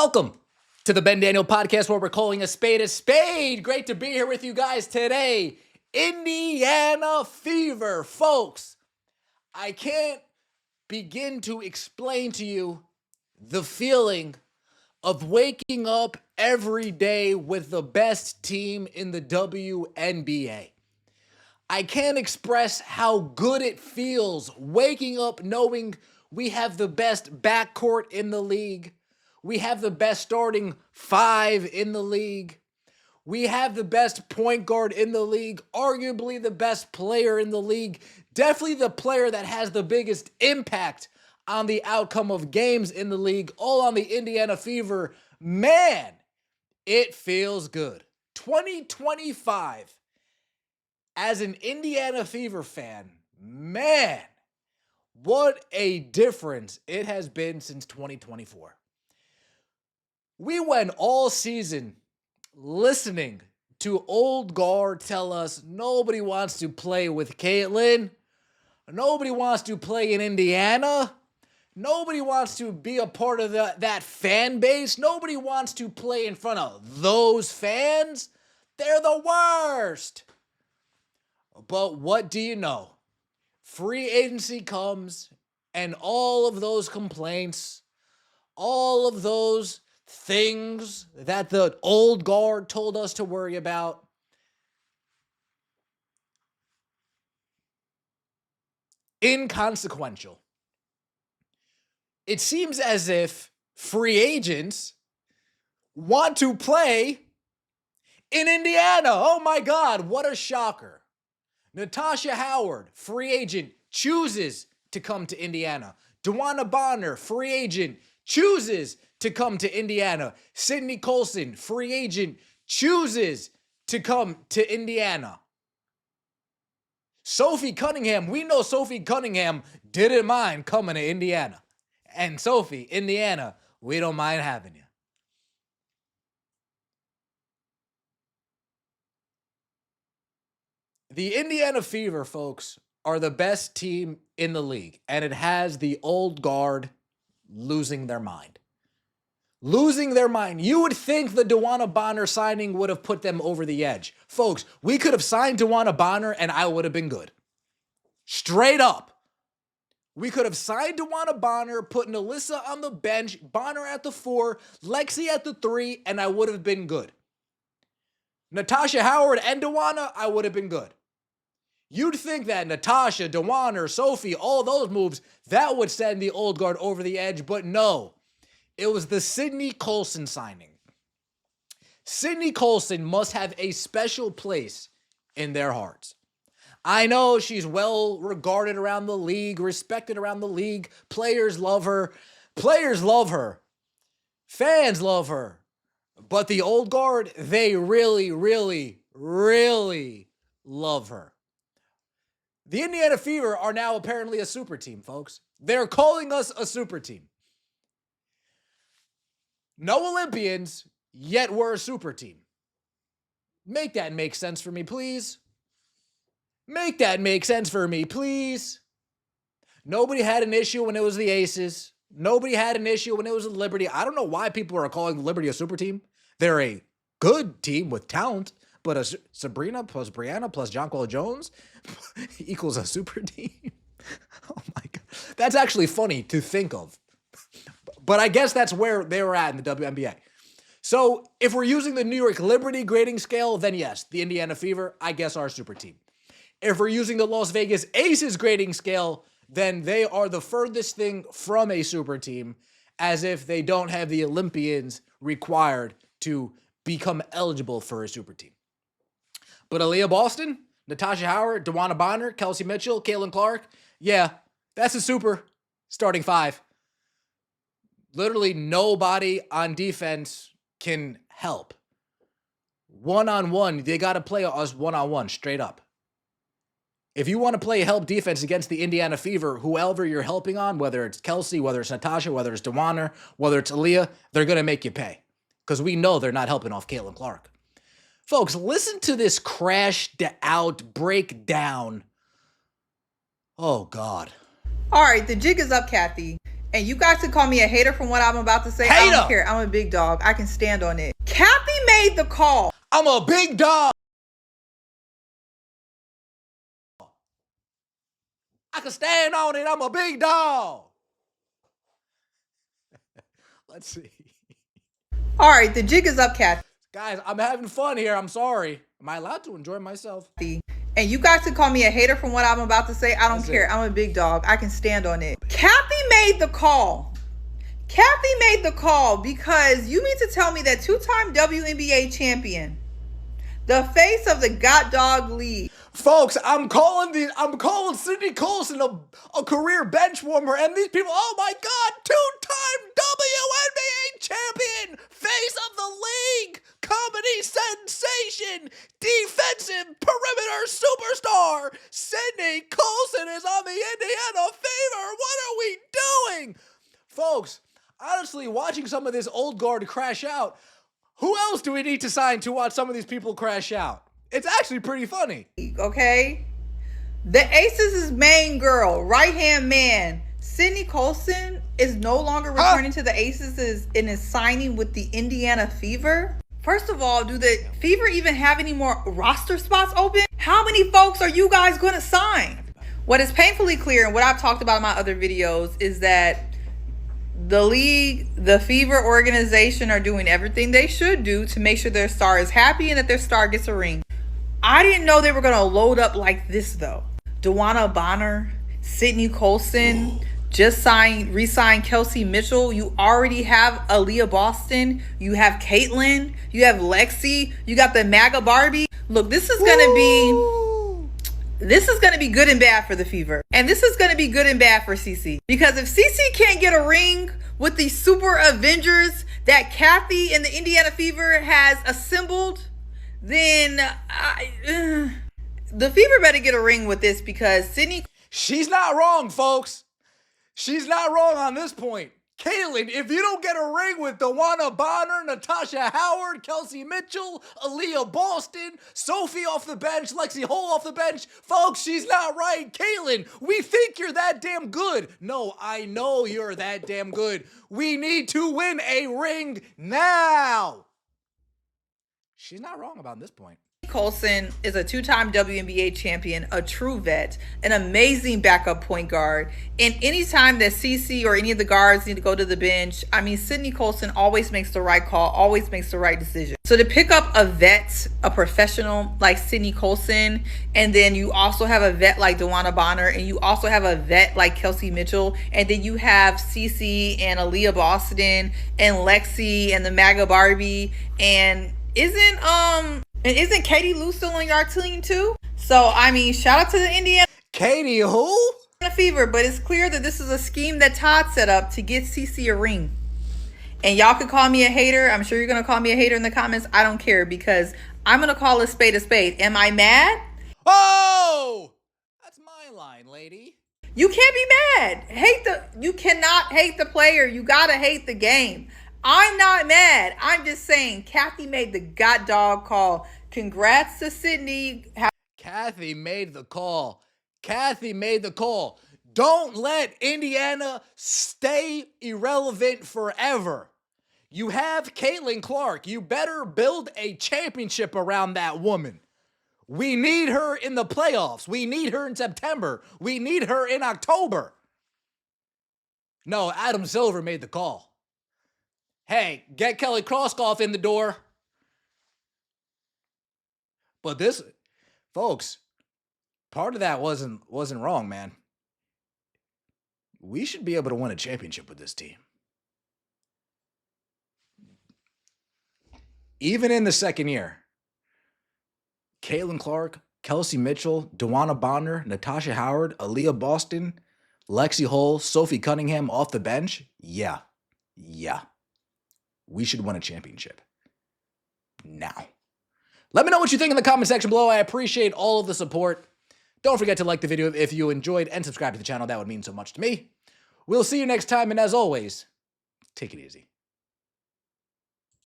Welcome to the Ben Daniel Podcast, where we're calling a spade a spade. Great to be here with you guys today. Indiana fever, folks. I can't begin to explain to you the feeling of waking up every day with the best team in the WNBA. I can't express how good it feels waking up knowing we have the best backcourt in the league. We have the best starting five in the league. We have the best point guard in the league, arguably the best player in the league, definitely the player that has the biggest impact on the outcome of games in the league, all on the Indiana Fever. Man, it feels good. 2025, as an Indiana Fever fan, man, what a difference it has been since 2024. We went all season listening to old guard tell us nobody wants to play with Caitlin. Nobody wants to play in Indiana. Nobody wants to be a part of that fan base. Nobody wants to play in front of those fans. They're the worst. But what do you know? Free agency comes, and all of those complaints, all of those things that the old guard told us to worry about, inconsequential. It seems as if free agents want to play in Indiana. Oh my God, what a shocker. Natasha Howard, free agent, chooses to come to Indiana. DeWanna Bonner, free agent, chooses to come to Indiana. Sydney Colson, free agent, chooses to come to Indiana. Sophie Cunningham, we know Sophie Cunningham didn't mind coming to Indiana. And Sophie, Indiana, we don't mind having you. The Indiana Fever, folks, are the best team in the league, and it has the old guard losing their mind. Losing their mind. You would think the DeWanna Bonner signing would have put them over the edge. Folks, we could have signed DeWanna Bonner and I would have been good. Straight up. We could have signed DeWanna Bonner, put Alyssa on the bench, Bonner at the 4, Lexi at the 3, and I would have been good. Natasha Howard and DeWanna, I would have been good. You'd think that Natasha, DeWanna, Sophie, all those moves, that would send the old guard over the edge, but no. It was the Sydney Colson signing. Sydney Colson must have a special place in their hearts. I know she's well regarded around the league, respected around the league. Players love her. Players love her. Fans love her. But the old guard, they really, really, really love her. The Indiana Fever are now apparently a super team, folks. They're calling us a super team. No Olympians, yet we're a super team. Make that make sense for me, please. Make that make sense for me, please. Nobody had an issue when it was the Aces. Nobody had an issue when it was the Liberty. I don't know why people are calling the Liberty a super team. They're a good team with talent, but a Sabrina plus Brianna plus Jonquil Jones equals a super team. Oh my God. That's actually funny to think of. But I guess that's where they were at in the WNBA. So if we're using the New York Liberty grading scale, then yes, the Indiana Fever, I guess, are a super team. If we're using the Las Vegas Aces grading scale, then they are the furthest thing from a super team, as if they don't have the Olympians required to become eligible for a super team. But Aaliyah Boston, Natasha Howard, DeWanna Bonner, Kelsey Mitchell, Caitlin Clark, yeah, that's a super starting five. Literally nobody on defense can help. One-on-one, they got to play us one-on-one, straight up. If you want to play help defense against the Indiana Fever, whoever you're helping on, whether it's Kelsey, whether it's Natasha, whether it's DeWanna, whether it's Aaliyah, they're going to make you pay. Because we know they're not helping off Caitlin Clark. Folks, listen to this crashed out breakdown. Oh, God. All right, the jig is up, Kathy. And you guys can call me a hater from what I'm about to say. Hater! I don't care. I'm a big dog. I can stand on it. Kathy made the call. I'm a big dog. I can stand on it. I'm a big dog. Let's see. All right, the jig is up, Kathy. Guys, I'm having fun here. I'm sorry. Am I allowed to enjoy myself? And you guys can call me a hater from what I'm about to say. I don't care. I'm a big dog. I can stand on it. Kathy made the call. Kathy made the call because you mean to tell me that two-time WNBA champion, the face of the God Dog League. Folks, I'm calling Sydney Colson a career bench warmer, and these people, oh my God, two-time WNBA champion, face of the league, comedy sensation, defensive perimeter superstar, Sydney Colson is on the Indiana Fever. What are we doing? Folks, honestly, watching some of this old guard crash out, who else do we need to sign to watch some of these people crash out? It's actually pretty funny. Okay? The Aces' main girl, right-hand man, Sydney Colson, is no longer returning to the Aces and is signing with the Indiana Fever. First of all, do the Fever even have any more roster spots open? How many folks are you guys going to sign? What is painfully clear, and what I've talked about in my other videos, is that the league, the Fever organization are doing everything they should do to make sure their star is happy and that their star gets a ring. I didn't know they were going to load up like this, though. Dewana Bonner, Sydney Colson, just re-signed Kelsey Mitchell. You already have Aaliyah Boston. You have Caitlyn. You have Lexi. You got the MAGA Barbie. Look, this is going to be good and bad for the Fever. And this is going to be good and bad for CC. Because if CC can't get a ring with the Super Avengers that Kathy and the Indiana Fever has assembled, then the Fever better get a ring with this, because Sydney... She's not wrong, folks. She's not wrong on this point. Caitlyn, if you don't get a ring with Dewana Bonner, Natasha Howard, Kelsey Mitchell, Aaliyah Boston, Sophie off the bench, Lexi Hole off the bench, folks, she's not right. Caitlyn, we think you're that damn good. No, I know you're that damn good. We need to win a ring now. She's not wrong about this point. Colson is a two-time WNBA champion, a true vet, an amazing backup point guard. And anytime that CC or any of the guards need to go to the bench, I mean, Sydney Colson always makes the right call, always makes the right decision. So to pick up a vet, a professional like Sydney Colson, and then you also have a vet like Dewana Bonner, and you also have a vet like Kelsey Mitchell, and then you have CC and Aaliyah Boston and Lexi and the MAGA Barbie, and isn't Katie Lou still on your team too? So, I mean, shout out to the Indiana Katie who? Fever, but it's clear that this is a scheme that Todd set up to get CC a ring. And y'all can call me a hater. I'm sure you're going to call me a hater in the comments. I don't care, because I'm going to call a spade a spade. Am I mad? Oh! That's my line, lady. You can't be mad. You cannot hate the player. You got to hate the game. I'm not mad. I'm just saying Kathy made the god dog call. Congrats to Sydney. Kathy made the call. Kathy made the call. Don't let Indiana stay irrelevant forever. You have Caitlin Clark. You better build a championship around that woman. We need her in the playoffs. We need her in September. We need her in October. No, Adam Silver made the call. Hey, get Kelly Krauskopf in the door. But this, folks, part of that wasn't wrong, man. We should be able to win a championship with this team. Even in the second year, Caitlin Clark, Kelsey Mitchell, Dewana Bonner, Natasha Howard, Aaliyah Boston, Lexi Hole, Sophie Cunningham off the bench. Yeah. We should win a championship. Now. Let me know what you think in the comment section below. I appreciate all of the support. Don't forget to like the video if you enjoyed, and subscribe to the channel. That would mean so much to me. We'll see you next time, and as always, take it easy.